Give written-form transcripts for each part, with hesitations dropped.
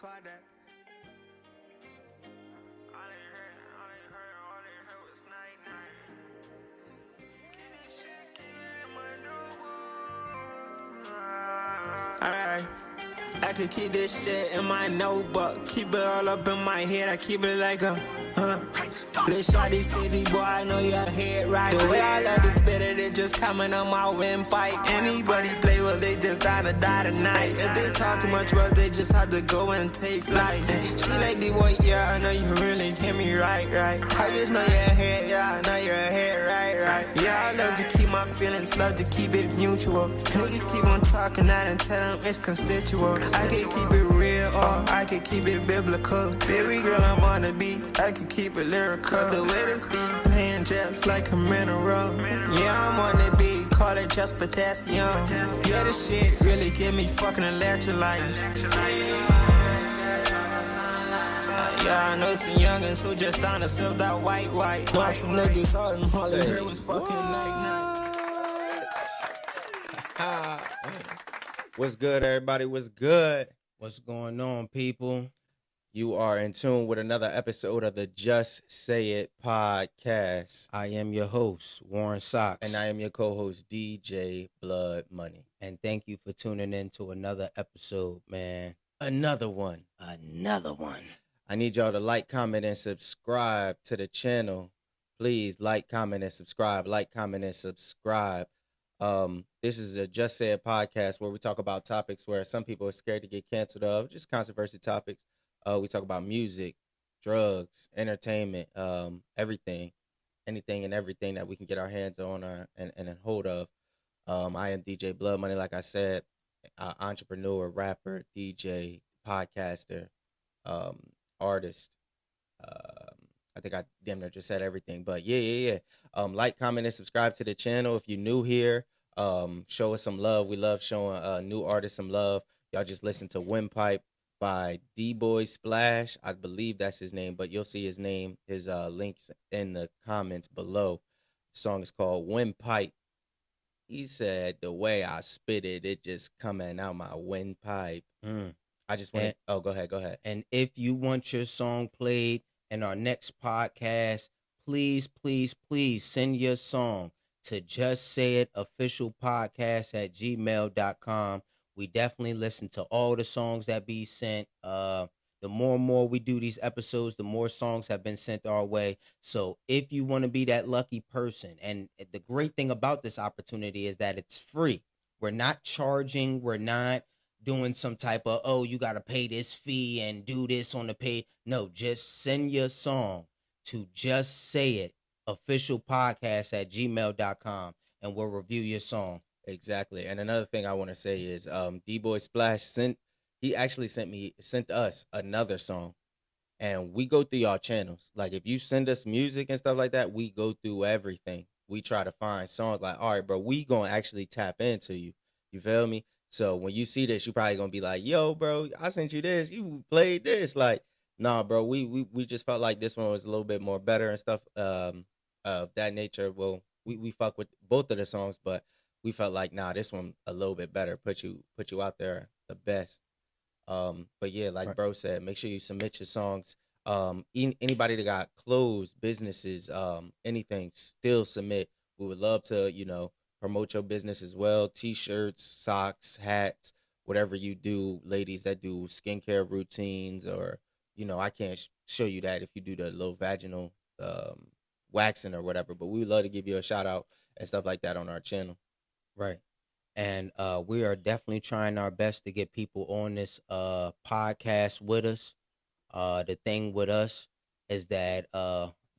record that. All they heard was night. Get this shit, keep it in my notebook. Alright. I could keep this shit in my notebook. Keep it all up in my head. I keep it like a Lil' shawty city boy, I know your head right. The way I love to spit it just coming on my windpipe. Anybody play well, they just die tonight. If they talk too much, well, they just have to go and take flight. She like the boy, yeah, I know you really hear me right. I just know your head, yeah, I know your head right. Yeah, I love to keep my feelings, love to keep it mutual. Niggas keep on talking out and tell them it's constituent. I can keep it real or I can keep it biblical. Baby girl, I'm on the beat, I can keep it lyrical. The way this beat playing just like a mineral. Yeah, I'm on the beat, call it just potassium. Yeah, this shit really give me fucking electrolytes. Yeah, I know some youngins who just trying to serve that white. Know some niggas hard and all they heard was fucking night. What's good, everybody? What's good? What's going on, people? You are in tune with another episode of the Just Say It podcast. I am your host, Warren Sox. And I am your co-host, DJ Blood Money. And thank you for tuning in to another episode, man. Another one. I need y'all to like, comment, and subscribe to the channel. Please like, comment, and subscribe. Like, comment, and subscribe. This is a Just Say It podcast where we talk about topics where some people are scared to get canceled of, just controversial topics. We talk about music, drugs, entertainment, everything, anything and everything that we can get our hands on and hold of. I am DJ Blood Money, like I said, entrepreneur, rapper, DJ, podcaster, artist. I think I damn near just said everything, but yeah. Like, comment, and subscribe to the channel. If you're new here, show us some love. We love showing new artists some love. Y'all just listen to Windpipe by D-Boy Splash. I believe that's his name, but you'll see his name, his links in the comments below. The song is called Windpipe. He said, the way I spit it, it just coming out my windpipe. I just want to, go ahead. And if you want your song played in our next podcast, please send your song to justsayitofficialpodcast@gmail.com. We definitely listen to all the songs that be sent. The more and more we do these episodes, the more songs have been sent our way. So if you want to be that lucky person, and the great thing about this opportunity is that it's free. We're not charging. We're not doing some type of, you got to pay this fee and do this on the page. No, just send your song to justsayitofficialpodcast@gmail.com and we'll review your song. Exactly. And another thing I want to say is D-Boy Splash sent us another song, and we go through y'all channels. Like, if you send us music and stuff like that, we go through everything. We try to find songs like, all right, bro, we gonna actually tap into you. You feel me? So when you see this, you probably gonna be like, yo, bro, I sent you this, you played this. Like, nah, bro, we just felt like this one was a little bit more better and stuff of that nature. Well, we fuck with both of the songs, but we felt like, nah, this one a little bit better, put you out there the best. But yeah, like bro said, make sure you submit your songs. Anybody that got closed businesses, anything, still submit. We would love to, promote your business as well. T-shirts, socks, hats, whatever you do. Ladies that do skincare routines, or I can't show you that if you do the little vaginal waxing or whatever, but we would love to give you a shout out and stuff like that on our channel. Right. And we are definitely trying our best to get people on this podcast with us. The thing with us is that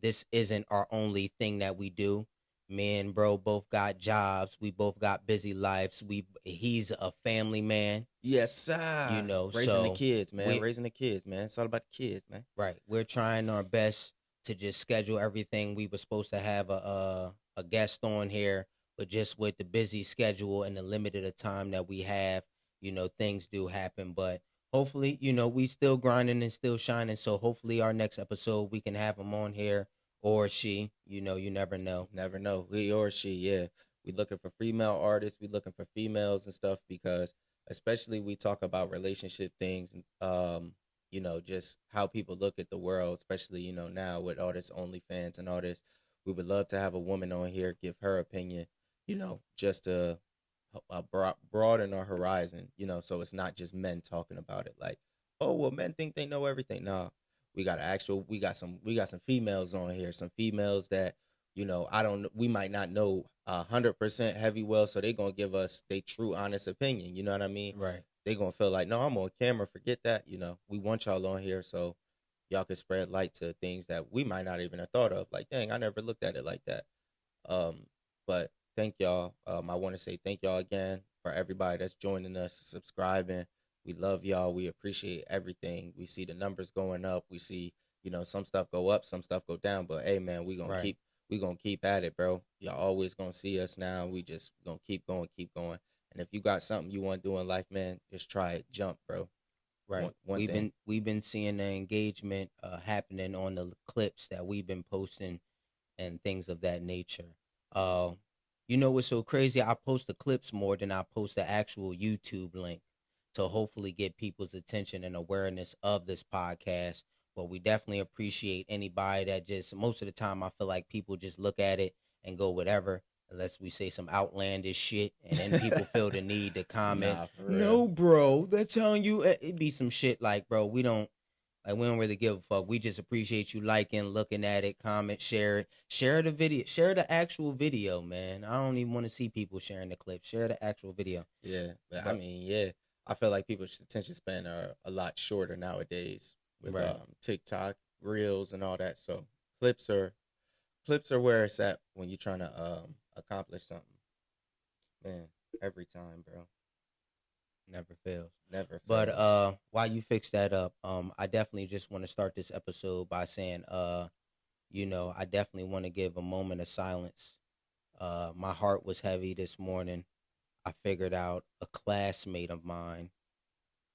this isn't our only thing that we do. Me and bro both got jobs. We both got busy lives. He's a family man. Yes, sir. Raising the kids, man. It's all about the kids, man. Right. We're trying our best to just schedule everything. We were supposed to have a guest on here, but just with the busy schedule and the limited time that we have, things do happen. But hopefully, we still grinding and still shining. So hopefully our next episode, we can have him on here, or she, you never know. Never know. He or she, yeah. We looking for female artists. We looking for females and stuff, because especially we talk about relationship things. you know, just how people look at the world, especially, you know, now with all this OnlyFans and all this. We would love to have a woman on here give her opinion, you know, just to broaden our horizon, you know, so it's not just men talking about it. Like, oh well, men think they know everything. No, we got some females on here, some females that, you know, we might not know 100% heavy well, so they gonna give us their true honest opinion. You know what I mean? Right. They gonna feel like, no, I'm on camera, forget that. You know, we want y'all on here so y'all can spread light to things that we might not even have thought of. Like, dang, I never looked at it like that. But thank y'all. I want to say thank y'all again for everybody that's joining us, subscribing. We love y'all. We appreciate everything. We see the numbers going up. We see, you know, some stuff go up, some stuff go down. But hey, man, Right. we gonna keep at it, bro. Y'all always gonna see us now. We just gonna keep going, keep going. And if you got something you want to do in life, man, just try it. Jump, bro. Right. One thing. We've been seeing the engagement happening on the clips that we've been posting and things of that nature. Uh, you know what's so crazy? I post the clips more than I post the actual YouTube link to hopefully get people's attention and awareness of this podcast. But we definitely appreciate anybody that just, most of the time I feel like people just look at it and go whatever, unless we say some outlandish shit, and then people feel the need to comment. Nah, for real. No, bro, that's on you. It'd be some shit like, bro, we don't really give a fuck. We just appreciate you liking, looking at it, comment, share it. Share the video. Share the actual video, man. I don't even want to see people sharing the clip. Share the actual video. Yeah, but I mean, yeah, I feel like people's attention span are a lot shorter nowadays with Right. TikTok, Reels, and all that. So clips are where it's at when you're trying to accomplish something. Man, every time, bro, Never fails. never. But fails. while you fix that up, I definitely just want to start this episode by saying, you know, I definitely want to give a moment of silence. My heart was heavy this morning. I figured out a classmate of mine.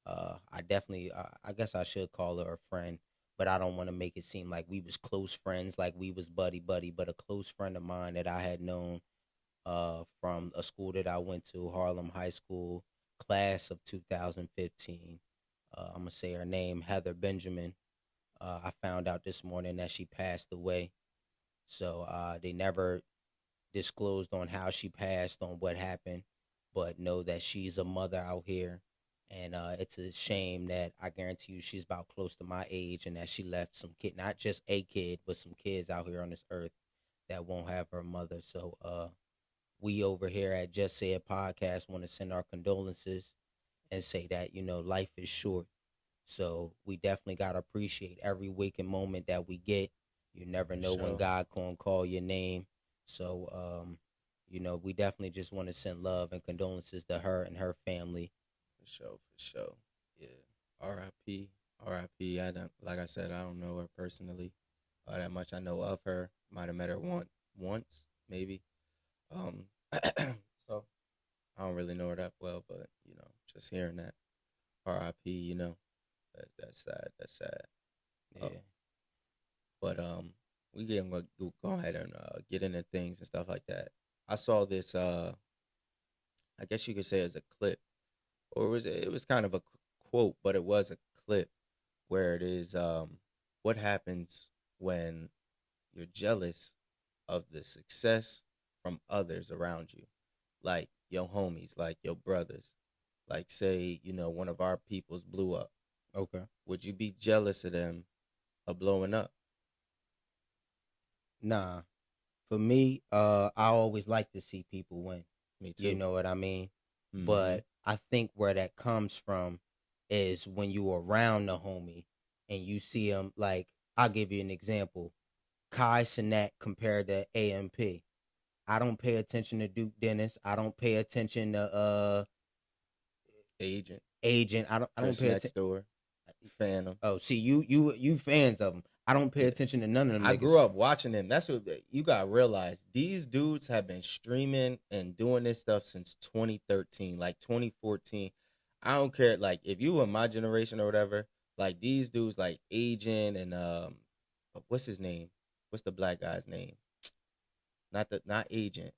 I guess I should call her a friend, but I don't want to make it seem like we was close friends, like we was buddy buddy, but a close friend of mine that I had known from a school that I went to, Harlem High School, class of 2015. I'm gonna say her name, Heather Benjamin. I found out this morning that she passed away. So they never disclosed on how she passed, on what happened, but know that she's a mother out here. And it's a shame that I guarantee you she's about close to my age, and that she left some kid, not just a kid, but some kids out here on this earth that won't have her mother. So we over here at Just Say It Podcast want to send our condolences and say that, you know, life is short. So we definitely got to appreciate every waking moment that we get. You never know when sure. God gonna call your name. So, you know, we definitely just want to send love and condolences to her and her family. For sure. Yeah. R.I.P. R.I.P. I don't, like I said, I don't know her personally that much. I know of her. Might have met her once, maybe. So I don't really know her that well, but you know, just hearing that R.I.P. You know, that's sad. That's sad. Yeah. But we can go ahead and get into things and stuff like that. I saw this. I guess you could say as a clip, or it was kind of a quote, but it was a clip where it is what happens when you're jealous of the success from others around you, like your homies, like your brothers. Like, say, you know, one of our peoples blew up. Okay. Would you be jealous of them of blowing up? Nah. For me, I always like to see people win. Me too. You know what I mean? Mhm. But I think where that comes from is when you around the homie and you see him. Like, I'll give you an example. Kai Sinet compared to AMP. I don't pay attention to Duke Dennis. I don't pay attention to Agent. I don't Chris pay next attention. door. Phantom. Oh, see, you fans of them. I don't pay Yeah. attention to none of them. I niggas. grew up watching them. That's what you gotta realize. These dudes have been streaming and doing this stuff since 2013, like 2014. I don't care. Like, if you were my generation or whatever, like these dudes, like Agent and what's his name? What's the black guy's name? Not Agent.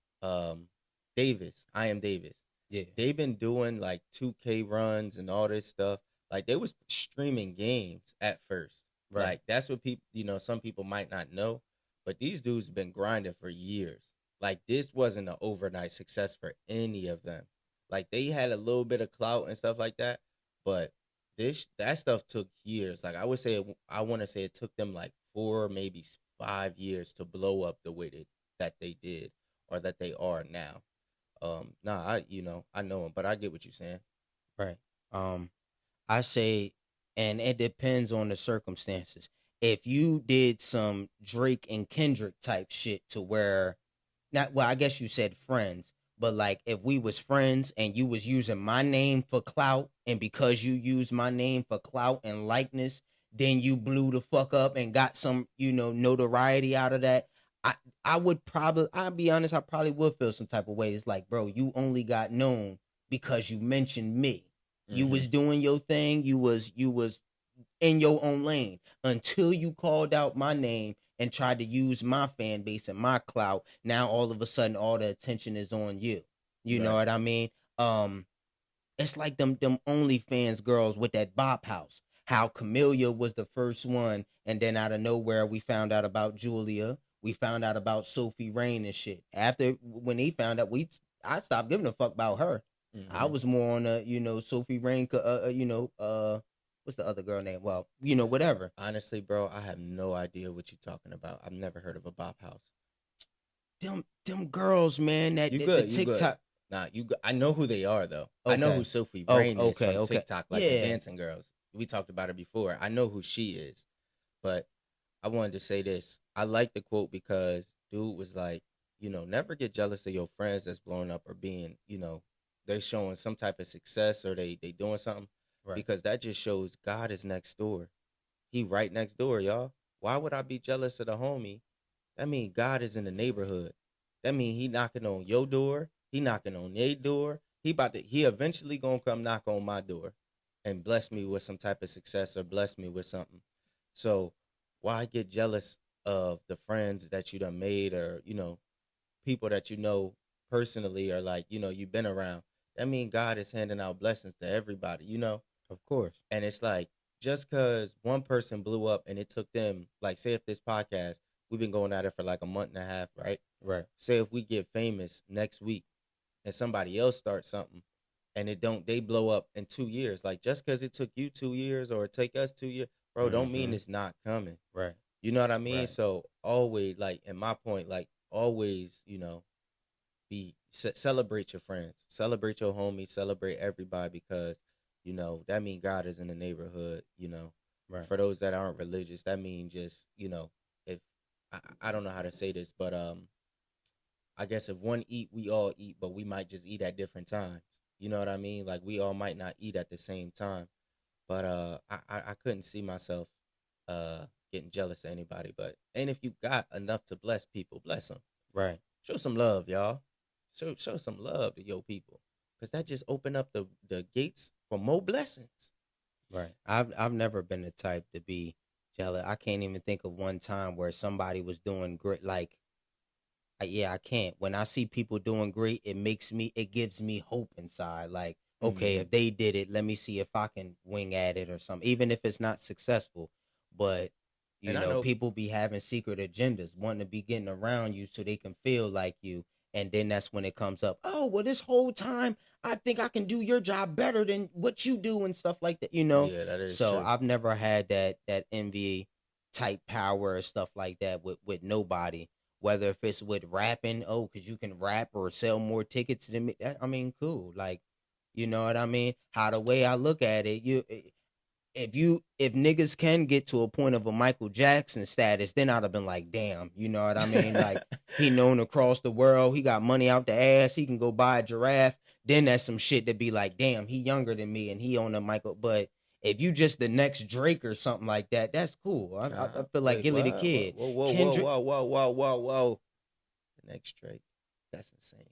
Davis. I am Davis. Yeah. They've been doing like 2K runs and all this stuff Like they was streaming games at first. Right. Like that's what people, some people might not know, but these dudes been grinding for years. Like this wasn't an overnight success for any of them. Like they had a little bit of clout and stuff like that, but that stuff took years. Like I want to say it took them like 4, maybe 5 years to blow up the way that they did or that they are now. I know them, but I get what you're saying. Right. I say, and it depends on the circumstances. If you did some Drake and Kendrick type shit to where, I guess you said friends, but like if we was friends and you was using my name for clout, and because you used my name for clout and likeness, then you blew the fuck up and got some, notoriety out of that. I'll be honest, I probably would feel some type of way. It's like, bro, you only got known because you mentioned me. You was doing your thing. You was in your own lane until you called out my name and tried to use my fan base and my clout. Now all of a sudden, all the attention is on you. You know what I mean? It's like them OnlyFans girls with that bop house. How Camellia was the first one, and then out of nowhere we found out about Julia. We found out about Sophie Rain and shit. After when he found out, I stopped giving a fuck about her. I was more on Sophie Rain. What's the other girl name? Well, whatever. Honestly, bro, I have no idea what you're talking about. I've never heard of a bop house. Them girls, man. That you the good? TikTok. You good. Nah, I know who they are though. Okay. I know who Sophie Rain is from okay. TikTok, like the dancing girls. We talked about her before. I know who she is, but I wanted to say this. I like the quote because dude was like, never get jealous of your friends that's blowing up or being, they showing some type of success or they doing something. Right. Because that just shows God is next door. He right next door, y'all. Why would I be jealous of the homie? That mean God is in the neighborhood. That mean he knocking on your door. He knocking on their door. He eventually gonna come knock on my door and bless me with some type of success or bless me with something. So why get jealous of the friends that you done made or, people that you know personally or like, you've been around? That mean God is handing out blessings to everybody, Of course. And it's like, just because one person blew up and it took them, like, say if this podcast, we've been going at it for like a month and a half, right? Right. Say if we get famous next week and somebody else starts something and they blow up in 2 years. Like, just because it took you 2 years or it take us 2 years, bro, don't mean it's not coming. Right. You know what I mean? Right. So always, like, in my point, like, always, celebrate your friends, celebrate your homies, celebrate everybody because, that mean God is in the neighborhood, Right. For those that aren't religious, that mean just, if I don't know how to say this, but I guess if one eat, we all eat, but we might just eat at different times. You know what I mean? Like we all might not eat at the same time. But I couldn't see myself getting jealous of anybody. And if you got enough to bless people, bless them. Right. Show some love, y'all. Show some love to your people, because that just open up the gates for more blessings. Right. I've never been the type to be jealous. I can't even think of one time where somebody was doing great. Like, I can't. When I see people doing great, it gives me hope inside. Like, okay, if they did it, let me see if I can wing at it or something, even if it's not successful. But, you know, people be having secret agendas, wanting to be getting around you so they can feel like you. And then that's when it comes up. Oh, well, this whole time, I think I can do your job better than what you do and stuff like that, Yeah, that is So true. I've never had that envy type power or stuff like that with nobody. Whether if it's with rapping, because you can rap or sell more tickets than me. I mean, cool. Like, you know what I mean? How the way I look at it, if niggas can get to a point of a Michael Jackson status, then I'd have been like, damn, you know what I mean? Like, he known across the world, he got money out the ass, he can go buy a giraffe. Then that's some shit to be like, damn, he younger than me and he on a Michael. But if you just the next Drake or something like that, that's cool. I feel like Gilly the Kid. Whoa. The next Drake, that's insane.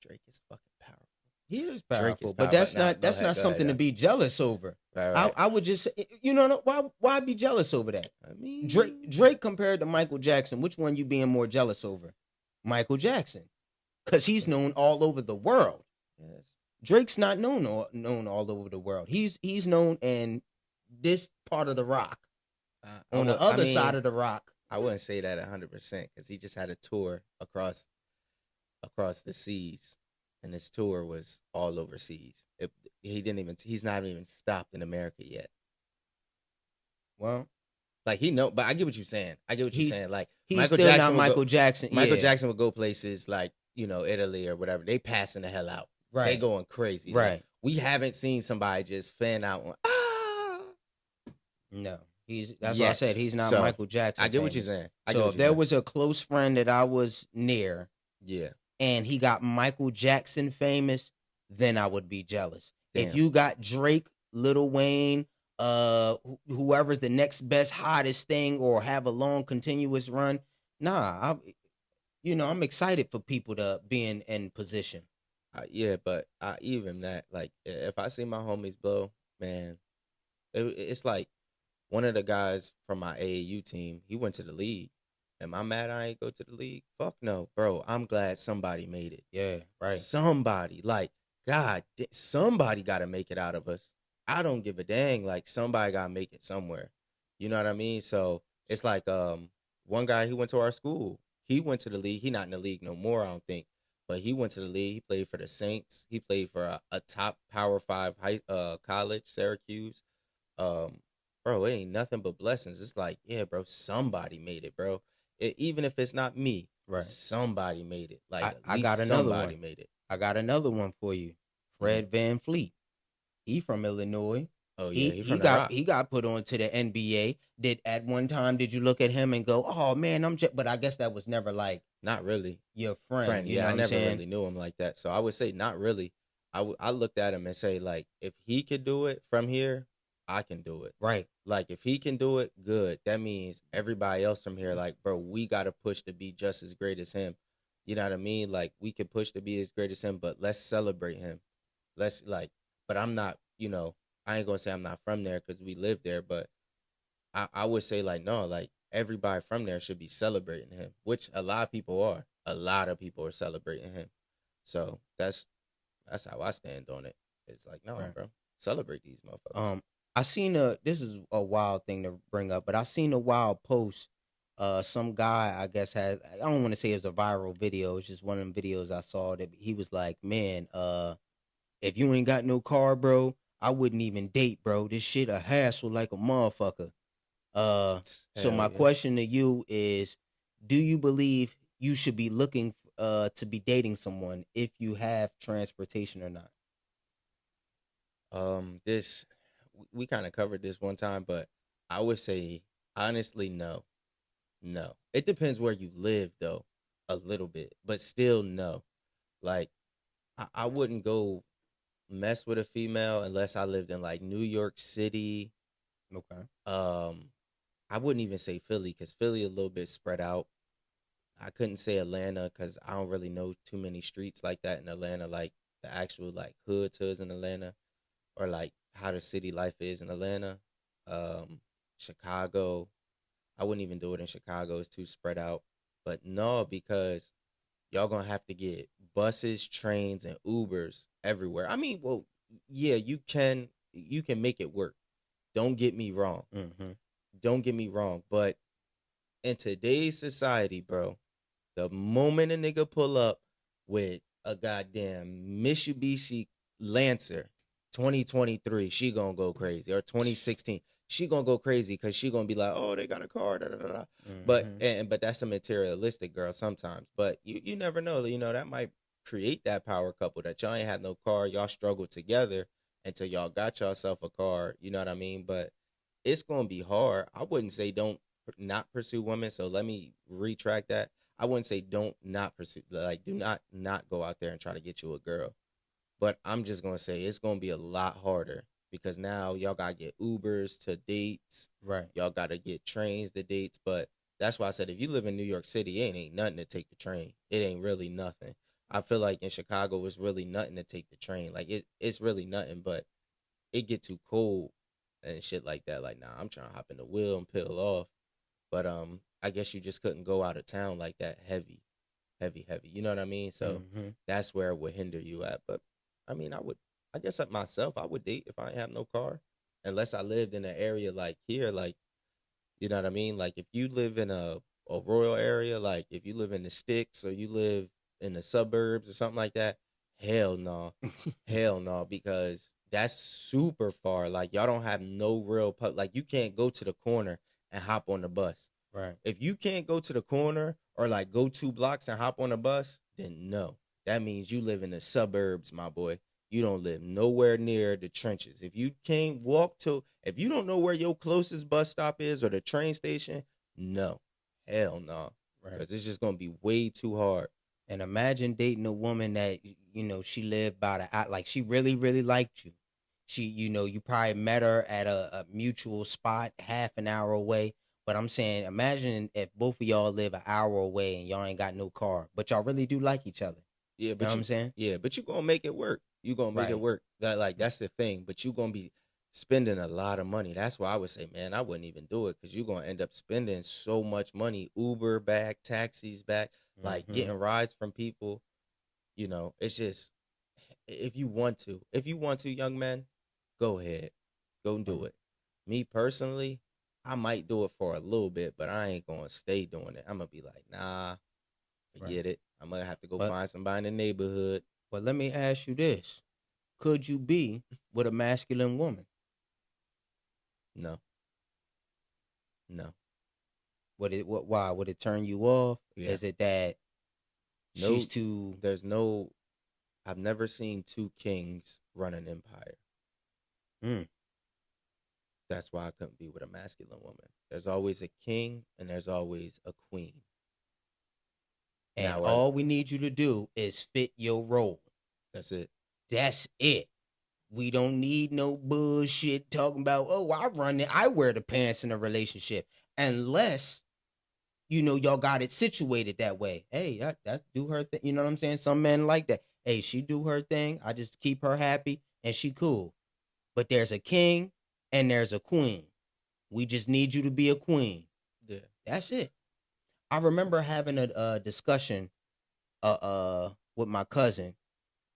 Drake is fucking powerful. He is powerful, but powerful. that's not something to be jealous over. Right. I would just, why be jealous over that? I mean, Drake compared to Michael Jackson, which one you being more jealous over? Michael Jackson, because he's known all over the world. Yes. Drake's not known all over the world. He's known in this part of the rock. On the other side of the rock, I wouldn't say that 100% because he just had a tour across the seas, and his tour was all overseas. He's not even stopped in America yet. Well, like but I get what you're saying. Like he's Michael still Jackson not Michael Jackson. Michael Jackson would go places like Italy or whatever. They passing the hell out. Right. They going crazy. Right. Like, we haven't seen somebody just fan out on. No. That's what I said. He's not Michael Jackson. I get what you're saying. So if there was a close friend that I was near, and he got Michael Jackson famous, then I would be jealous. Damn. If you got Drake, Lil Wayne, whoever's the next best hottest thing, or have a long continuous run, I'm excited for people to be in position. But even that, like, if I see my homies blow, man, it's like. One of the guys from my AAU team, he went to the league. Am I mad I ain't go to the league? Fuck no, bro. I'm glad somebody made it. Yeah, right. Somebody. Like, God, somebody got to make it out of us. I don't give a dang. Like, somebody got to make it somewhere. You know what I mean? So, it's like one guy, he went to our school. He went to the league. He not in the league no more, I don't think. But he went to the league. He played for the Saints. He played for a top Power 5 college, Syracuse. Bro, it ain't nothing but blessings. It's like, yeah, bro, somebody made it, bro. Even if it's not me, right? Somebody made it. Like, I got another one. Made it. I got another one for you. Fred Van Fleet. He from Illinois. Oh yeah, he got put on to the NBA. At one time did you look at him and go, oh man, but I guess that was never like not really your friend. You know I never really knew him like that. So I would say not really. I looked at him and say, like, if he could do it from here, I can do it. Right. Like, if he can do it, good. That means everybody else from here, like, bro, we got to push to be just as great as him. You know what I mean? Like, we can push to be as great as him, but let's celebrate him. But I'm not, I ain't going to say I'm not from there because we live there, but I would say, like, no, like, everybody from there should be celebrating him, which a lot of people are. A lot of people are celebrating him. So that's how I stand on it. It's like, no, right. Bro, celebrate these motherfuckers. I seen this is a wild thing to bring up, but I seen a wild post. Some guy, I guess, I don't want to say it was a viral video. It's just one of them videos I saw that he was like, man, if you ain't got no car, bro, I wouldn't even date, bro. This shit a hassle like a motherfucker. So my question to you is, do you believe you should be looking to be dating someone if you have transportation or not? We kind of covered this one time, but I would say, honestly, no. It depends where you live, though, a little bit, but still no. Like, I wouldn't go mess with a female unless I lived in, like, New York City. Okay. I wouldn't even say Philly because Philly a little bit spread out. I couldn't say Atlanta because I don't really know too many streets like that in Atlanta, like the actual, like, hoods in Atlanta, or, like, how the city life is in Atlanta. Chicago, I wouldn't even do it in Chicago. It's too spread out. But no, because y'all gonna have to get buses, trains, and Ubers everywhere. I mean, well, yeah, you can make it work. Don't get me wrong. Mm-hmm. Don't get me wrong. But in today's society, bro, the moment a nigga pull up with a goddamn Mitsubishi Lancer 2023, she gonna go crazy. Or 2016, she gonna go crazy because she gonna be like, oh, they got a car, da da da. Mm-hmm. But that's a materialistic girl sometimes. But you never know. That might create that power couple that y'all ain't have no car. Y'all struggle together until y'all got yourself a car. You know what I mean? But it's gonna be hard. I wouldn't say don't not pursue women. So let me retract that. I wouldn't say don't not pursue. Like, do not go out there and try to get you a girl. But I'm just going to say it's going to be a lot harder because now y'all got to get Ubers to dates. Right. Y'all got to get trains to dates. But that's why I said if you live in New York City, it ain't nothing to take the train. It ain't really nothing. I feel like in Chicago, it's really nothing to take the train. Like, it's really nothing, but it get too cold and shit like that. Like, nah, I'm trying to hop in the wheel and peel off. But I guess you just couldn't go out of town like that heavy. You know what I mean? So that's where it would hinder you at. But I mean, I guess at myself, I would date if I ain't have no car, unless I lived in an area like here, like, you know what I mean? Like if you live in a rural area, like if you live in the sticks or you live in the suburbs or something like that, hell no. Hell no, because that's super far. Like y'all don't have no real like you can't go to the corner and hop on the bus. Right. If you can't go to the corner or like go 2 blocks and hop on a bus, then no. That means you live in the suburbs, my boy. You don't live nowhere near the trenches. If you can't if you don't know where your closest bus stop is or the train station, no. Hell no. Right. Because it's just going to be way too hard. And imagine dating a woman that, she lived by like she really, really liked you. She, you probably met her at a mutual spot half an hour away. But I'm saying, imagine if both of y'all live an hour away and y'all ain't got no car, but y'all really do like each other. Yeah, but you know what I'm saying? Yeah, but you're going to make it work. You're going to make it work. That's the thing. But you're going to be spending a lot of money. That's why I would say, man, I wouldn't even do it because you're going to end up spending so much money. Uber back, taxis back, like getting rides from people. It's just, if you want to, young man, go ahead. Go and do it. Me personally, I might do it for a little bit, but I ain't going to stay doing it. I'm going to be like, nah, forget it. I'm going to have to go find somebody in the neighborhood. But let me ask you this. Could you be with a masculine woman? No. Why? Would it turn you off? Yeah. Is it that she's too... I've never seen two kings run an empire. That's why I couldn't be with a masculine woman. There's always a king and there's always a queen. And all we need you to do is fit your role. That's it. That's it. We don't need no bullshit talking about, I wear the pants in a relationship. Unless, y'all got it situated that way. Hey, that's do her thing. You know what I'm saying? Some men like that. Hey, she do her thing. I just keep her happy and she cool. But there's a king and there's a queen. We just need you to be a queen. Yeah. That's it. I remember having a discussion with my cousin,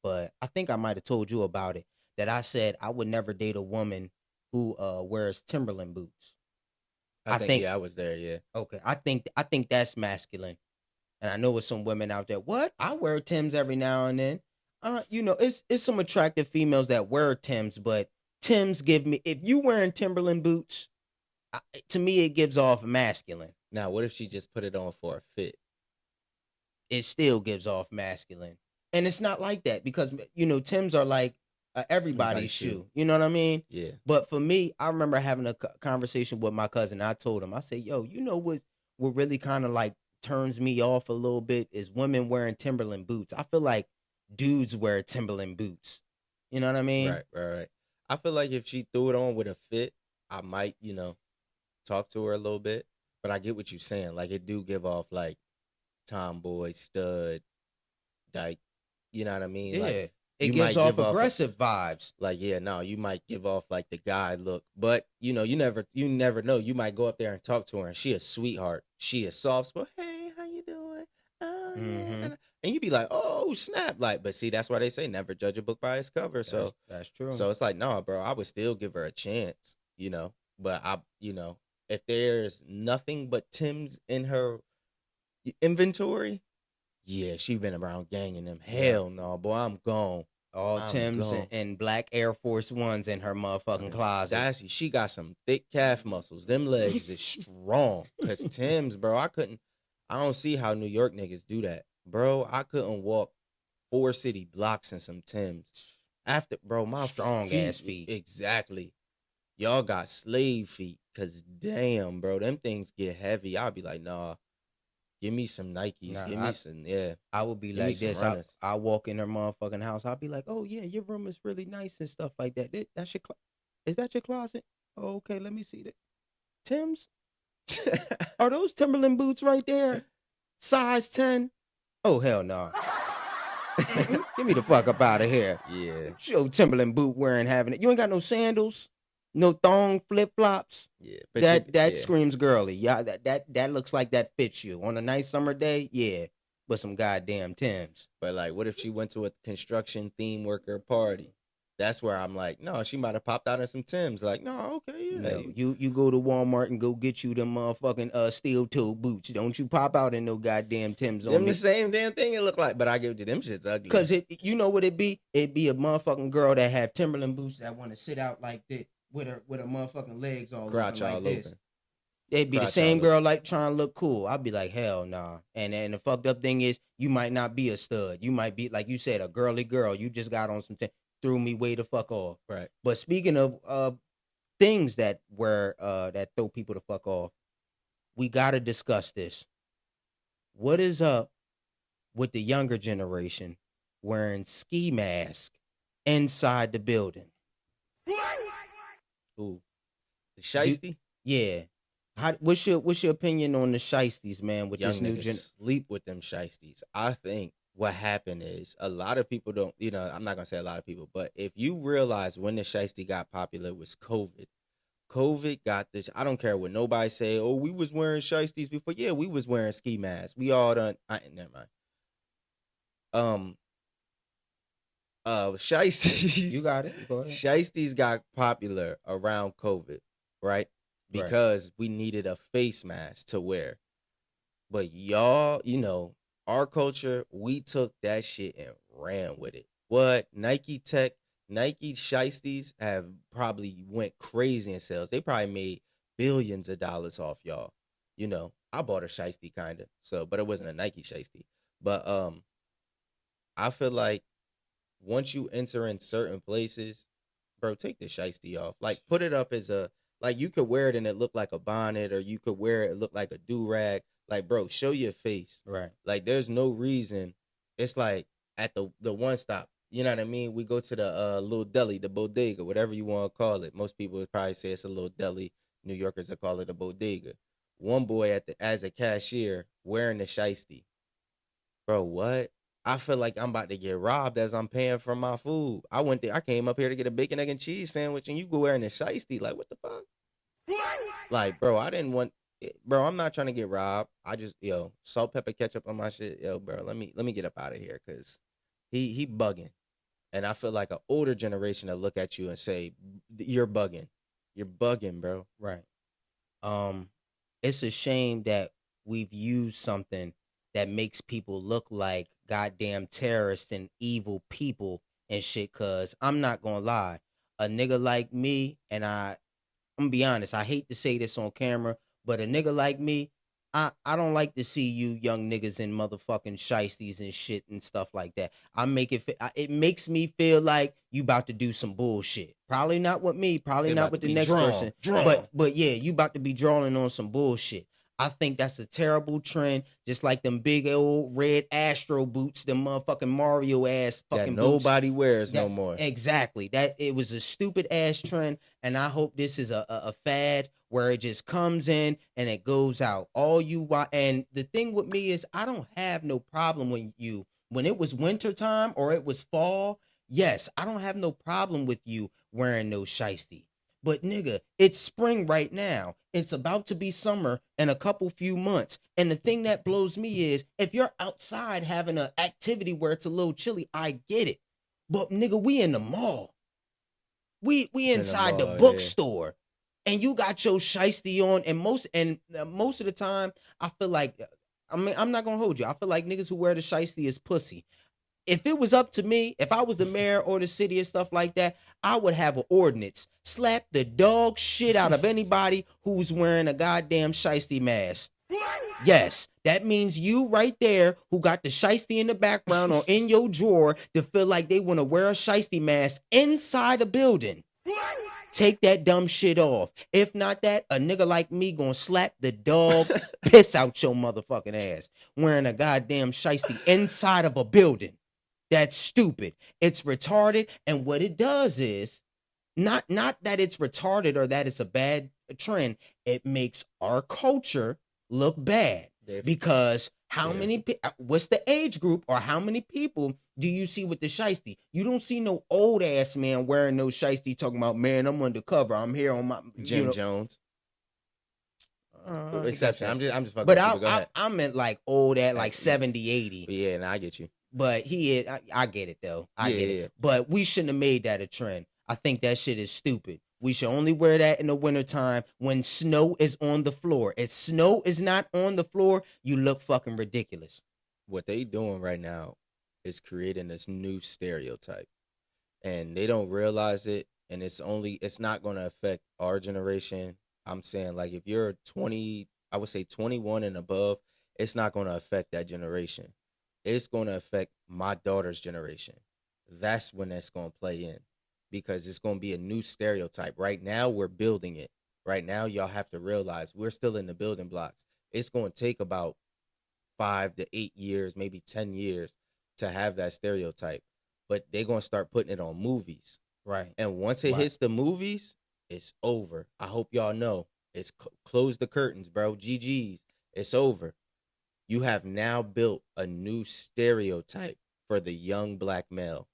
but I think I might have told you about it, that I said I would never date a woman who wears Timberland boots. I think I was there, yeah. Okay. I think that's masculine. And I know with some women out there, what? I wear Timbs every now and then. It's some attractive females that wear Timbs, but Timbs give me, if you wearing Timberland boots, to me it gives off masculine. Now, what if she just put it on for a fit? It still gives off masculine. And it's not like that because, Timbs are like everybody's shoe. You know what I mean? Yeah. But for me, I remember having a conversation with my cousin. I told him, I said, yo, what really kind of like turns me off a little bit is women wearing Timberland boots. I feel like dudes wear Timberland boots. You know what I mean? Right. I feel like if she threw it on with a fit, I might, talk to her a little bit. But I get what you're saying. Like, it do give off, like, tomboy, stud, like, you know what I mean? Yeah. Like, it gives off aggressive vibes. Like, yeah, no, you might give off, like, the guy look. But, you never know. You might go up there and talk to her, and she a sweetheart. She a soft spot. Hey, how you doing? Yeah. And you be like, oh, snap. Like, but see, that's why they say never judge a book by its cover. That's true. So it's like, no, bro, I would still give her a chance, But if there's nothing but Tim's in her inventory, yeah, she been around ganging them. Hell no, boy, I'm gone. All Tim's and black Air Force Ones in her motherfucking closet. She got some thick calf muscles. Them legs is strong. Cause Tim's, bro, I don't see how New York niggas do that. Bro, I couldn't walk 4 city blocks in some Tim's. After, bro, my strong ass feet. Exactly. Y'all got slave feet. Cause damn, bro, them things get heavy. I'll be like, nah, give me some Nikes. Give me some, yeah. I would be like this. I walk in her motherfucking house. I'll be like, oh yeah, your room is really nice and stuff like that. Is that your closet? Oh, okay, let me see that. Tim's? Are those Timberland boots right there? Size 10? Oh, hell no. Get me the fuck up out of here. Yeah. Show Timberland boot wearing having it. You ain't got no sandals? No thong flip flops. Yeah, but that screams girly. Yeah, that looks like that fits you on a nice summer day. Yeah, but some goddamn Timbs. But like, what if she went to a construction theme worker party? That's where I'm like, no, she might have popped out in some Timbs. Like, no, okay, yeah. No, you go to Walmart and go get you them motherfucking steel toe boots. Don't you pop out in no goddamn Timbs on Them me. the same damn thing it look like, but I give you them shit's ugly. Cause you know what it be? It'd be a motherfucking girl that have Timberland boots that want to sit out like that with her motherfucking legs all crotch open all like this. open. They'd be the Crotch same all girl like trying to look cool. I'd be like, hell nah. And the fucked up thing is, you might not be a stud. You might be, like you said, a girly girl. You just got on some threw me way the fuck off. Right. But speaking of things that throw people the fuck off, we gotta discuss this. What is up with the younger generation wearing ski masks inside the building? Ooh. The shiesty? Yeah. What's your opinion on the shiesties, man, with Young this new niggas sleep with them shiesties. I think what happened is a lot of people don't, I'm not going to say a lot of people, but if you realize when the shiesty got popular was COVID. COVID got this. I don't care what nobody say. Oh, we was wearing shiesties before. Yeah, we was wearing ski masks. We all done. Never mind. Shiesties. You got it. Go ahead. Shiesties got popular around COVID, right? Because we needed a face mask to wear. But y'all, our culture, we took that shit and ran with it. What? Nike shiesties have probably went crazy in sales. They probably made billions of dollars off y'all. I bought a shiesty kind of, but it wasn't a Nike shiesty. But I feel like once you enter in certain places, bro, take the shiesty off. Like, put it up as like, you could wear it and it look like a bonnet, or you could wear it look like a do-rag. Like, bro, show your face. Right. Like, there's no reason. It's like at the one stop. You know what I mean? We go to the little deli, the bodega, whatever you want to call it. Most people would probably say it's a little deli. New Yorkers will call it a bodega. One boy as a cashier wearing the shiesty. Bro, what? I feel like I'm about to get robbed as I'm paying for my food. I went there. I came up here to get a bacon, egg, and cheese sandwich, and you go wearing a shiesty. Like, what the fuck? Like, bro, I didn't want. Bro, I'm not trying to get robbed. I just, salt, pepper, ketchup on my shit. Yo, bro, let me get up out of here, because he bugging. And I feel like an older generation will look at you and say, you're bugging. You're bugging, bro. Right. It's a shame that we've used something that makes people look like goddamn terrorists and evil people and shit, cause I'm not gonna lie. A nigga like me, and I'm gonna be honest, I hate to say this on camera, but a nigga like me, I don't like to see you young niggas in motherfucking shiesties and shit and stuff like that. It makes me feel like you about to do some bullshit. Probably not with me, probably not with the next person. But yeah, you about to be drawing on some bullshit. I think that's a terrible trend, just like them big old red Astro boots, them motherfucking Mario ass fucking that boots. Nobody wears no more. Exactly. That it was a stupid ass trend, and I hope this is a fad where it just comes in and it goes out. And the thing with me is, I don't have no problem when it was winter time or it was fall. Yes, I don't have no problem with you wearing no shiesty. But nigga, it's spring right now. It's about to be summer in a few months. And the thing that blows me is, if you're outside having an activity where it's a little chilly, I get it. But nigga, we in the mall. We inside the bookstore. Yeah. And you got your shiesty on, and most of the time, I feel like, I'm not gonna hold you. I feel like niggas who wear the shiesty is pussy. If it was up to me, if I was the mayor or the city and stuff like that, I would have an ordinance. Slap the dog shit out of anybody who's wearing a goddamn shiesty mask. Yes, that means you right there who got the shiesty in the background or in your drawer to feel like they want to wear a shiesty mask inside a building. Take that dumb shit off. If not that, a nigga like me gonna slap the dog piss out your motherfucking ass wearing a goddamn shiesty inside of a building. That's stupid. It's retarded. And what it does is not that it's retarded or that it's a bad trend. It makes our culture look bad. Because what's the age group or how many people do you see with the shiesty? You don't see no old ass man wearing no shiesty talking about, man, I'm undercover. I'm here on my Jim Jones. exception. I'm just fucking But with you, go ahead. I meant like old at like 70, 80. Yeah, nah, I get you. But he is, I get it though. I get it. But we shouldn't have made that a trend. I think that shit is stupid. We should only wear that in the wintertime when snow is on the floor. If snow is not on the floor, you look fucking ridiculous. What they doing right now is creating this new stereotype. And they don't realize it. And it's not going to affect our generation. I'm saying, like, if you're 20, I would say 21 and above, it's not going to affect that generation. It's going to affect my daughter's generation. That's when that's going to play in, because it's going to be a new stereotype. Right now, we're building it. Right now, y'all have to realize we're still in the building blocks. It's going to take about 5 to 8 years, maybe 10 years to have that stereotype. But they're going to start putting it on movies. Right. And once it hits the movies, it's over. I hope y'all know. It's close the curtains, bro. GG's. It's over. You have now built a new stereotype for the young black male,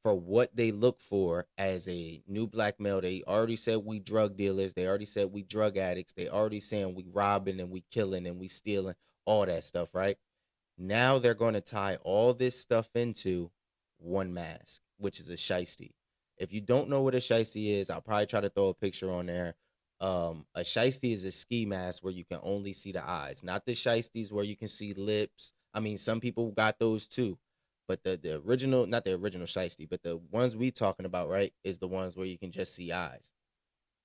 for what they look for as a new black male. They already said we drug dealers. They already said we drug addicts. They already saying we robbing and we killing and we stealing, all that stuff, right? Now they're going to tie all this stuff into one mask, which is a shiesty. If you don't know what a shiesty is, I'll probably try to throw a picture on there. A shiesty is a ski mask where you can only see the eyes, not the shiesties where you can see lips. I mean, some people got those too, but the original, not the original shiesty, but the ones we talking about, right, is the ones where you can just see eyes.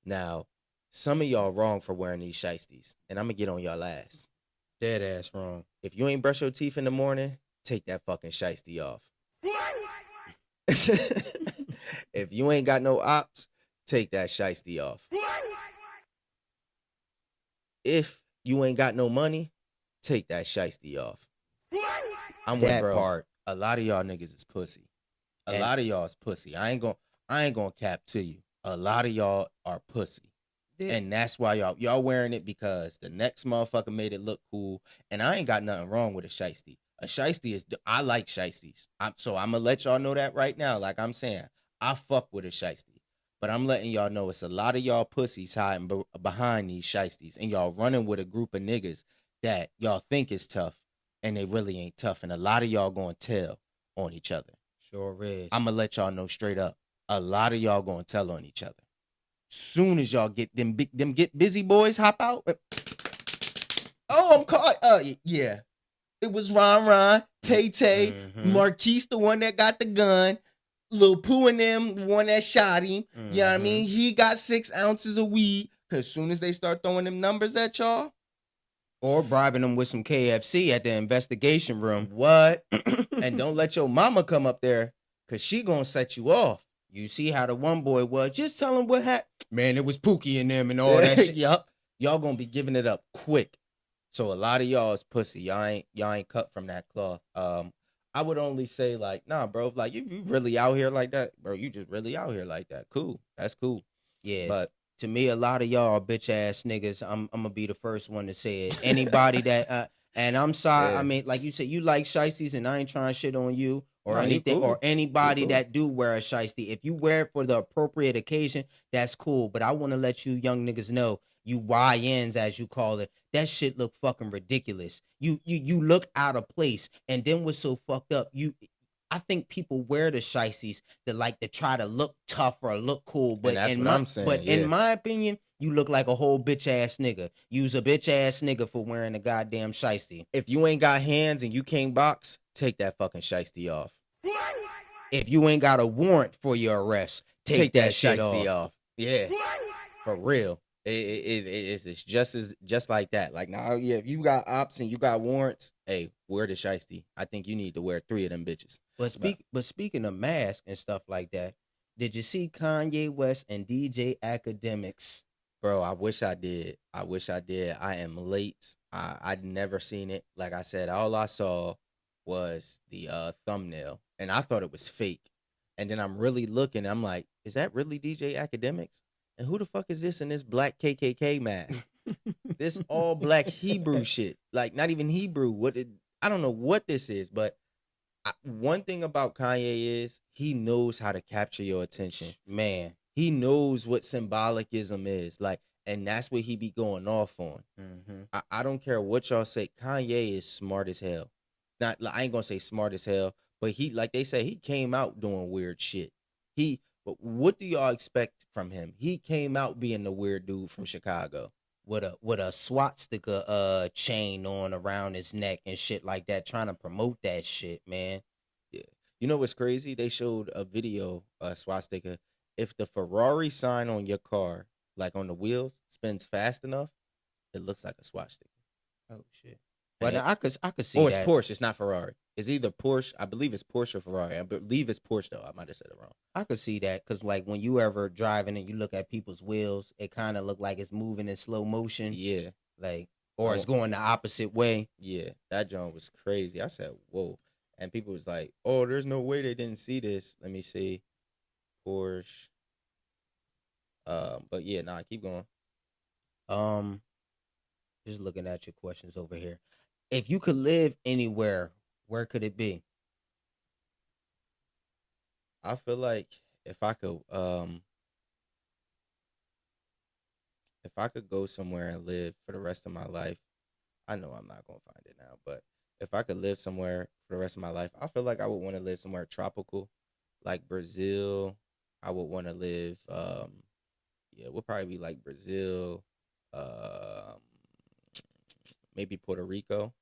Now, some of y'all wrong for wearing these shiesties, and I'm gonna get on y'all ass. Dead ass wrong. If you ain't brush your teeth in the morning, take that fucking shiesty off. If you ain't got no ops, take that shiesty off. If you ain't got no money, take that shiesty off. I'm with bro. Part. A lot of y'all niggas is pussy. A lot of y'all is pussy. I ain't gonna cap to you. A lot of y'all are pussy. Yeah. And that's why y'all wearing it, because the next motherfucker made it look cool. And I ain't got nothing wrong with a shiesty. A shiesty is, I like shiesties. So I'm gonna let y'all know that right now. Like I'm saying, I fuck with a shiesty. But I'm letting y'all know it's a lot of y'all pussies hiding behind these shiesties. And y'all running with a group of niggas that y'all think is tough. And they really ain't tough. And a lot of y'all gonna tell on each other. Sure is. I'm gonna let y'all know straight up. A lot of y'all gonna tell on each other. Soon as y'all get them get busy boys hop out. Oh, I'm caught. Yeah. It was Ron, Tay, Marquise, the one that got the gun. Lil Pooh and them, the one that shot him. You know what I mean? He got 6 ounces of weed. Because as soon as they start throwing them numbers at y'all. Or bribing them with some KFC at the investigation room. What? And don't let your mama come up there, because she going to set you off. You see how the one boy was. Just tell him what happened. Man, it was Pookie and them and all that shit. Yup. Y'all going to be giving it up quick. So a lot of y'all is pussy. Y'all ain't cut from that cloth. I would only say, like, nah, bro, like, you really out here like that, bro, you just really out here like that. Cool. That's cool. Yeah. But to me, a lot of y'all are bitch ass niggas. I'm gonna be the first one to say it. Anybody that and I'm sorry, I mean, like you said, you like shiesties, and I ain't trying to shit on you or anything, cool. Or anybody that do wear a shiesty. If you wear it for the appropriate occasion, that's cool. But I want to let you young niggas know, you YNs as you call it, that shit look fucking ridiculous. You look out of place. And then what's so fucked up, I think people wear the shiesties to like to try to look tough or look cool. But in my opinion, you look like a whole bitch ass nigga. You's a bitch ass nigga for wearing a goddamn shiesty. If you ain't got hands and you can't box, take that fucking shiesty off. If you ain't got a warrant for your arrest, take that shiesty off. Yeah. For real. It's just like that. Like, now, yeah, if you got ops and you got warrants, hey, wear the shiesty. I think you need to wear 3 of them bitches. But speaking of masks and stuff like that, did you see Kanye West and DJ Academics? Bro, I wish I did. I am late. I'd never seen it. Like I said, all I saw was the thumbnail, and I thought it was fake. And then I'm really looking. I'm like, is that really DJ Academics? And who the fuck is this in this black KKK mask? This all black Hebrew shit. Like, not even Hebrew. I don't know what this is, but one thing about Kanye is he knows how to capture your attention. Man, he knows what symbolicism is. Like, And that's what he be going off on. I don't care what y'all say. Kanye is smart as hell. Not, I ain't gonna say smart as hell, but he, like they say, he came out doing weird shit. But what do y'all expect from him? He came out being the weird dude from Chicago with a swastika chain on around his neck and shit like that, trying to promote that shit, man. Yeah. You know what's crazy? They showed a video, swastika. If the Ferrari sign on your car, like on the wheels, spins fast enough, it looks like a swastika. Oh shit! But I could see. Or it's that. Porsche. It's not Ferrari. It's either Porsche. I believe it's Porsche or Ferrari. I believe it's Porsche though. I might have said it wrong. I could see that because like when you ever driving and you look at people's wheels, it kind of look like it's moving in slow motion. Yeah. Like or it's going the opposite way. Yeah, that joint was crazy. I said, whoa. And people was like, oh, there's no way they didn't see this. Let me see. Porsche. But yeah, nah, keep going. Just looking at your questions over here. If you could live anywhere, where could it be? I feel like if I could go somewhere and live for the rest of my life, I know I'm not gonna find it now, but if I could live somewhere for the rest of my life, I feel like I would want to live somewhere tropical, like Brazil. I would want to live, it would probably be like Brazil, maybe Puerto Rico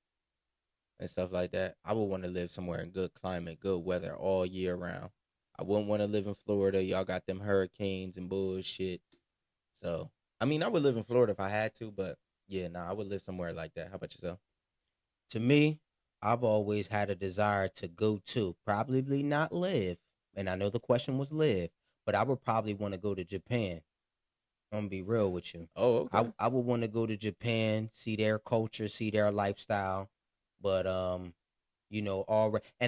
and stuff like that. I would want to live somewhere in good climate, good weather all year round. I wouldn't want to live in Florida. Y'all got them hurricanes and bullshit. So, I mean, I would live in Florida if I had to, but yeah, I would live somewhere like that. How about yourself? To me, I've always had a desire to go to, probably not live, and I know the question was live, but I would probably want to go to Japan. I'm gonna be real with you. Oh, okay. I would want to go to Japan, see their culture, see their lifestyle, but and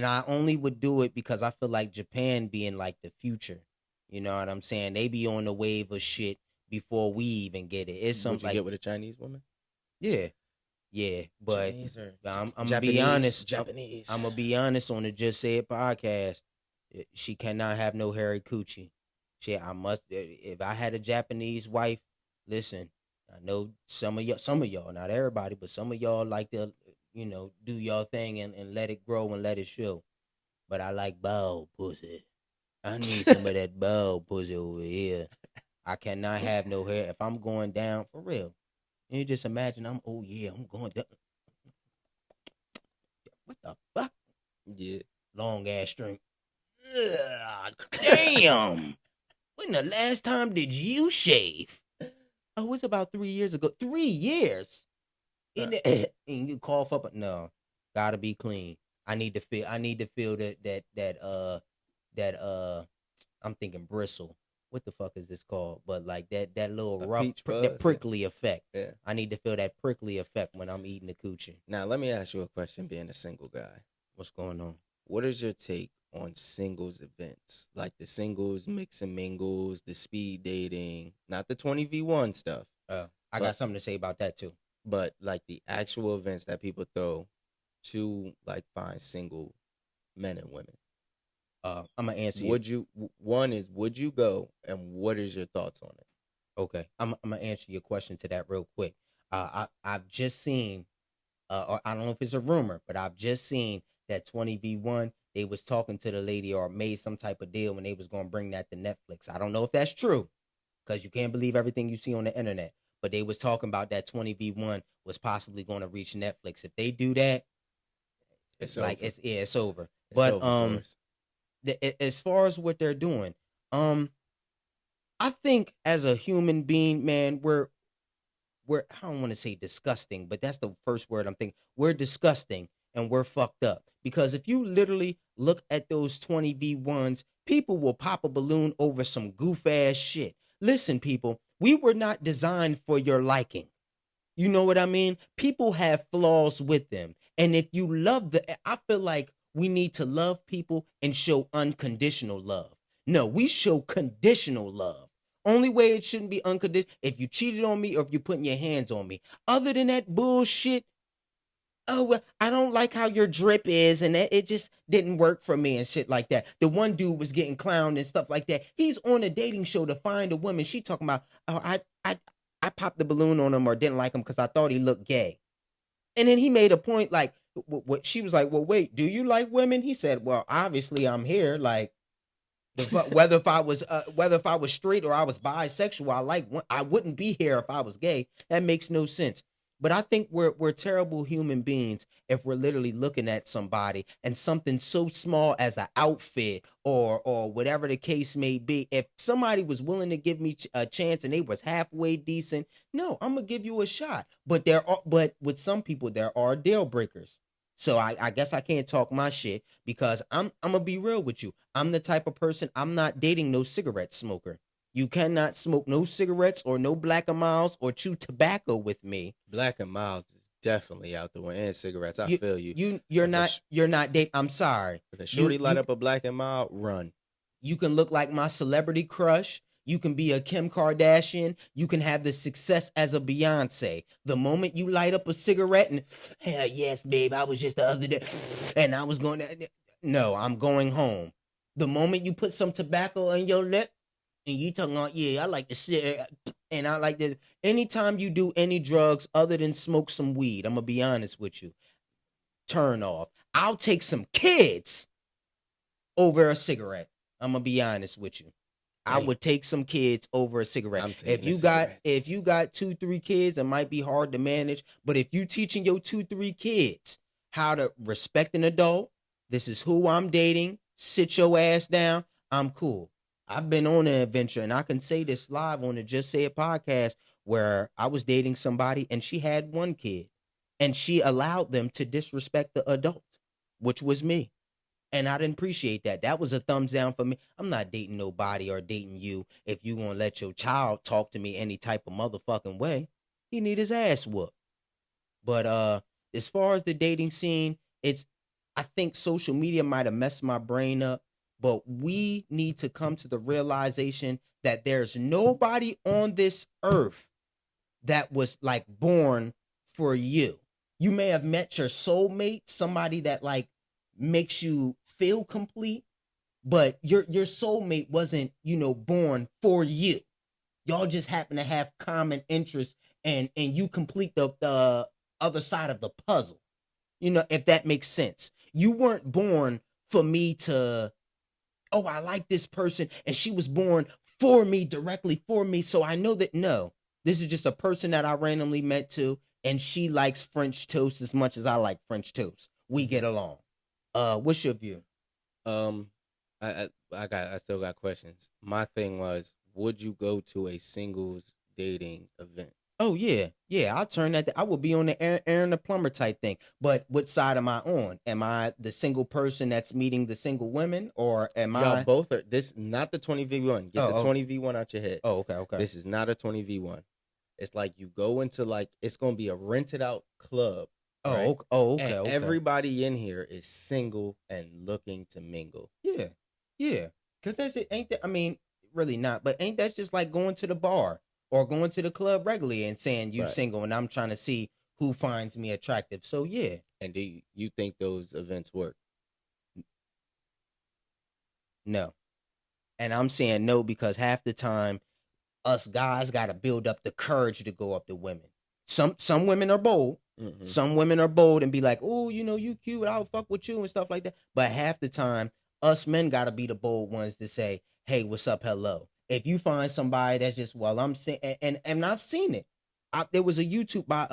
I only would do it because I feel like Japan being like the future. You know what I'm saying? They be on the wave of shit before we even get it. It's something like get with a Chinese woman. Yeah, but I'm gonna be honest. Japanese. I'm gonna be honest on the Just Say It podcast. She cannot have no hairy coochie. I must. If I had a Japanese wife, listen. I know some of y'all, not everybody, but some of y'all like to, do y'all thing and let it grow and let it show. But I like bald pussy. I need some of that bald pussy over here. I cannot have no hair. If I'm going down for real, you just imagine I'm going down. What the fuck? Yeah, long ass string. Ugh, damn. When the last time did you shave? Oh, it was about 3 years ago. 3 years? And you cough up. No, gotta be clean. I need to feel that I'm thinking bristle. What the fuck is this called? But like that little rough, that prickly effect. Yeah. I need to feel that prickly effect when I'm eating the coochie. Now, let me ask you a question, being a single guy. What's going on? What is your take on singles events? Like the singles mix and mingles, the speed dating, not the 20v1 stuff. I got something to say about that too. But like the actual events that people throw to like find single men and women. I'm gonna answer you. Would you go, and what is your thoughts on it? Okay, I'm gonna answer your question to that real quick. I've just seen, or I don't know if it's a rumor, but I've just seen that 20v1 they was talking to the lady or made some type of deal when they was gonna bring that to Netflix. I don't know if that's true, because you can't believe everything you see on the internet. But they was talking about that 20v1 was possibly going to reach Netflix. If they do that, it's over. It's over. But as far as what they're doing, I think as a human being, man, we're I don't want to say disgusting, but that's the first word I'm thinking. We're disgusting and we're fucked up. Because if you literally look at those 20v1s, people will pop a balloon over some goof ass shit. Listen, people, we were not designed for your liking. You know what I mean? People have flaws with them. And if you love I feel like we need to love people and show unconditional love. No, we show conditional love. Only way it shouldn't be unconditional, if you cheated on me or if you're putting your hands on me. Other than that bullshit, well, I don't like how your drip is, and it just didn't work for me and shit like that. The one dude was getting clowned and stuff like that. He's on a dating show to find a woman. She talking about, I popped the balloon on him or didn't like him because I thought he looked gay. And then he made a point like, what she was like, well, wait, do you like women? He said, well, obviously I'm here. Like, whether if I was straight or I was bisexual, I wouldn't be here if I was gay. That makes no sense. But I think we're terrible human beings if we're literally looking at somebody and something so small as an outfit or whatever the case may be. If somebody was willing to give me a chance and they was halfway decent, no, I'm gonna give you a shot. But with some people there are deal breakers. So I guess I can't talk my shit because I'm gonna be real with you. I'm the type of person, I'm not dating no cigarette smoker. You cannot smoke no cigarettes or no Black and Milds or chew tobacco with me. Black and Milds is definitely out the way, and cigarettes. I feel you. You're not dating. I'm sorry. If a shorty light up a Black and Mild, run. You can look like my celebrity crush. You can be a Kim Kardashian. You can have the success as a Beyonce. The moment you light up a cigarette and, hell yes, babe, I was just the other day, and I was going to, no, I'm going home. The moment you put some tobacco on your lip, and you talking about, yeah, I like to sit, and I like this. Anytime you do any drugs other than smoke some weed, I'm going to be honest with you, turn off. I'll take some kids over a cigarette. I'm going to be honest with you. I would take some kids over a cigarette. If you got 2-3 kids, it might be hard to manage. But if you teaching your 2-3 kids how to respect an adult, this is who I'm dating, sit your ass down, I'm cool. I've been on an adventure, and I can say this live on the Just Say It podcast, where I was dating somebody and she had 1 kid, and she allowed them to disrespect the adult, which was me. And I didn't appreciate that. That was a thumbs down for me. I'm not dating nobody or dating you if you gonna let your child talk to me any type of motherfucking way. He need his ass whooped. But as far as the dating scene, I think social media might have messed my brain up, but we need to come to the realization that there's nobody on this earth that was like born for you. You may have met your soulmate, somebody that like makes you feel complete, but your soulmate wasn't, born for you. Y'all just happen to have common interests, and you complete the other side of the puzzle. If that makes sense. You weren't born for me to, oh, I like this person, and she was born for me, directly for me. So I know that, no, this is just a person that I randomly met to, and she likes French toast as much as I like French toast. We get along. What's your view? I still got questions. My thing was, would you go to a singles dating event? Oh yeah. I'll turn that. I will be on the Aaron the plumber type thing. But what side am I on? Am I the single person that's meeting the single women, or am I? Y'all both are. This not the 20v1. Get the 20v1 out your head. Oh, okay. This is not a 20v1. It's like you go into it's gonna be a rented out club. Right? Okay. Everybody in here is single and looking to mingle. Yeah. Because that's it. Ain't that? I mean, really not. But ain't that just like going to the bar or going to the club regularly and saying you single and I'm trying to see who finds me attractive? So yeah. And do you think those events work? No. And I'm saying no because half the time, us guys got to build up the courage to go up to women. Some women are bold. Mm-hmm. Some women are bold and be like, oh, you cute, I'll fuck with you and stuff like that. But half the time, us men got to be the bold ones to say, hey, what's up, hello. If you find somebody that's just, well, I'm saying, and I've seen it. There was a YouTube by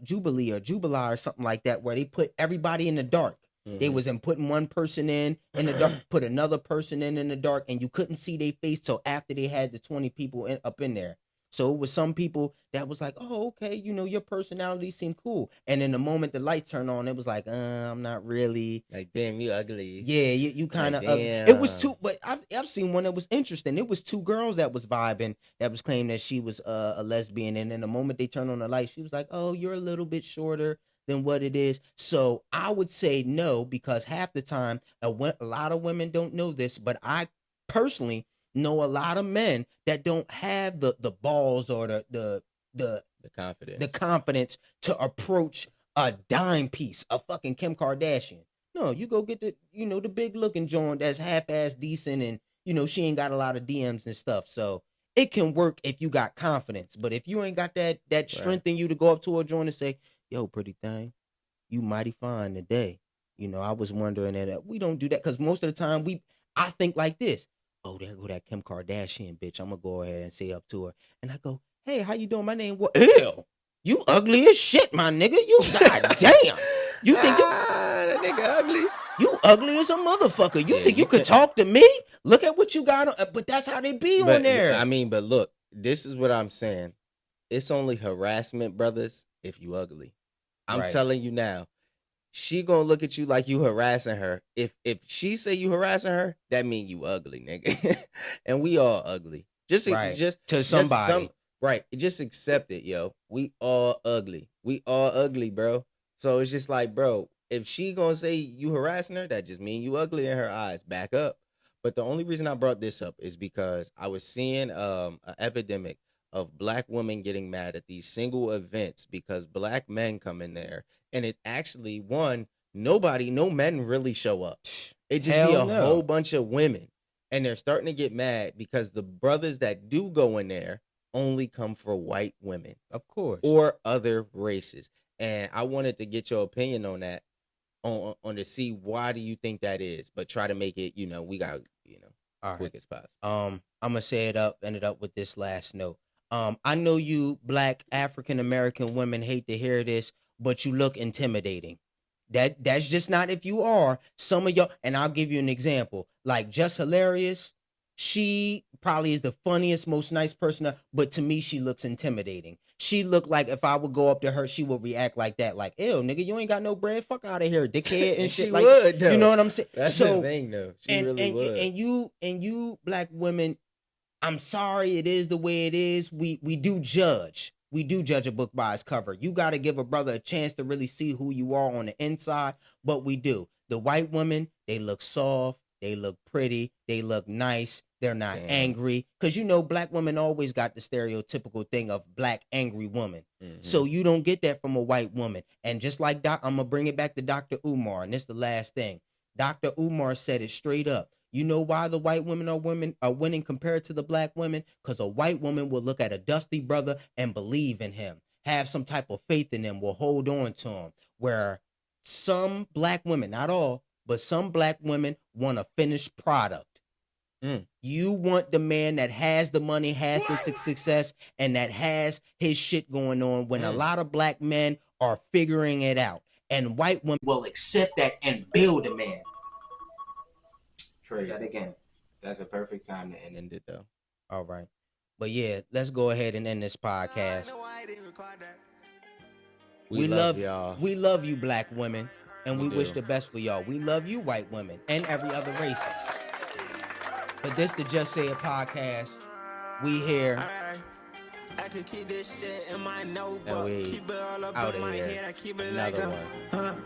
Jubilee or something like that where they put everybody in the dark. Mm-hmm. They was putting one person in the dark, put another person in the dark, and you couldn't see their face till after they had the 20 people up in there. So it was some people that was like, oh, okay, your personality seemed cool. And in the moment the lights turned on, it was like, I'm not really. Like, damn, you ugly. Yeah, you kind of. It was two, but I've seen one that was interesting. It was 2 girls that was vibing, that was claiming that she was a lesbian. And in the moment they turned on the lights, she was like, oh, you're a little bit shorter than what it is. So I would say no, because half the time, a lot of women don't know this, but I personally know a lot of men that don't have the balls or the confidence to approach a dime piece, a fucking Kim Kardashian. No, you go get the big looking joint that's half-ass decent, and she ain't got a lot of DMs and stuff. So It can work if you got confidence, but if you ain't got that strength in you to go up to a joint and say, "Yo, pretty thing, you mighty fine today." You know, I was wondering that we don't do that because most of the time I think like this. Oh, there go that Kim Kardashian bitch. I'm gonna go ahead and say up to her, and I go, "Hey, how you doing? My name what? Ew, you ugly as shit, my nigga. You goddamn. You think that nigga ugly? you ugly as a motherfucker? You think you could talk to me? Look at what you got on." But that's how they be on there. I mean, but look, this is what I'm saying. It's only harassment, brothers, if you ugly. I'm telling you now. She gonna look at you like you harassing her. If she say you harassing her, that mean you ugly, nigga. And we all ugly. Just to somebody. Just accept it, yo. We all ugly. We all ugly, bro. So it's just like, bro, if she gonna say you harassing her, that just mean you ugly in her eyes. Back up. But the only reason I brought this up is because I was seeing an epidemic of black women getting mad at these single events because black men come in there. And it's actually, no men really show up. It just be a whole bunch of women. And they're starting to get mad because the brothers that do go in there only come for white women. Of course. Or other races. And I wanted to get your opinion on that, on to see why do you think that is. But try to make it, we got, quick as possible. I'm going to end it up with this last note. I know you black African-American women hate to hear this, but you look intimidating. That's just not if you are. Some of y'all, and I'll give you an example, like Just Hilarious. She probably is the funniest, most nice person, but to me, she looks intimidating. She looked like if I would go up to her, she would react like that, like, "Ew, nigga, you ain't got no bread. Fuck out of here, dickhead," and shit. She like, would, though. You know what I'm saying? That's the thing, though. She really would. And you black women, I'm sorry, it is the way it is. We do judge. We do judge a book by its cover. You got to give a brother a chance to really see who you are on the inside, but we do. The white women, they look soft, they look pretty, they look nice, they're not angry. Because black women always got the stereotypical thing of black angry woman. Mm-hmm. So you don't get that from a white woman. And just like I'm going to bring it back to Dr. Umar, and this is the last thing. Dr. Umar said it straight up. You know why the white women are winning compared to the black women? Because a white woman will look at a dusty brother and believe in him, have some type of faith in him, will hold on to him. Where some black women, not all, but some black women want a finished product. You want the man that has the money, has the success, and that has his shit going on, when a lot of black men are figuring it out. And white women will accept that and build a man. Crazy. That again. That's a perfect time to end it, though. All right. But yeah, let's go ahead and end this podcast. We love y'all. We love you, black women, and we wish the best for y'all. We love you, white women, and every other races. But this the Just Say It podcast. We here. I could keep this shit in my notebook. Keep it all up out in my here. head. I keep it Another like one.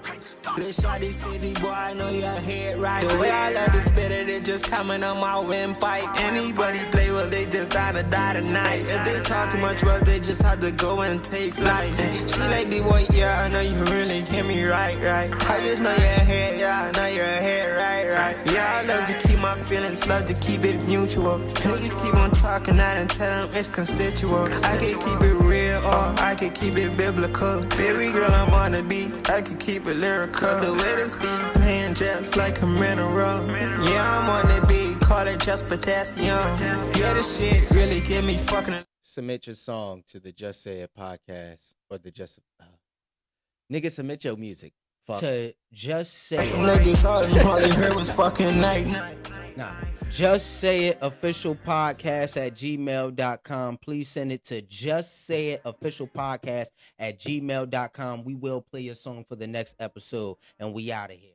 This shawty city boy, I know your head right. The way I love this bitter, they just coming on my windpipe. Anybody play well, they just die to die tonight. If they talk too much, well, they just have to go and take flight. She like the boy, yeah, I know you really hear me right. I just know your head, yeah, I know your head right. Yeah, I love to keep my feelings, love to keep it mutual. Niggas keep on talking out and tell them it's constituent. I can keep it real or I can keep it biblical. Baby girl, I'm on the beat, I can keep it lyrical. The way this beat playing just like a mineral. Yeah, I'm on the beat, call it just potassium. Yeah, this shit really get me fucking. Submit your song to the Just Say It podcast or the Just nigga, submit your music. Fuck. To Just Say Some niggas all they heard was fucking night. Nah. Just Say It Official Podcast at gmail.com. Please send it to Just Say It Official Podcast at gmail.com. We will play your song for the next episode, and we out of here.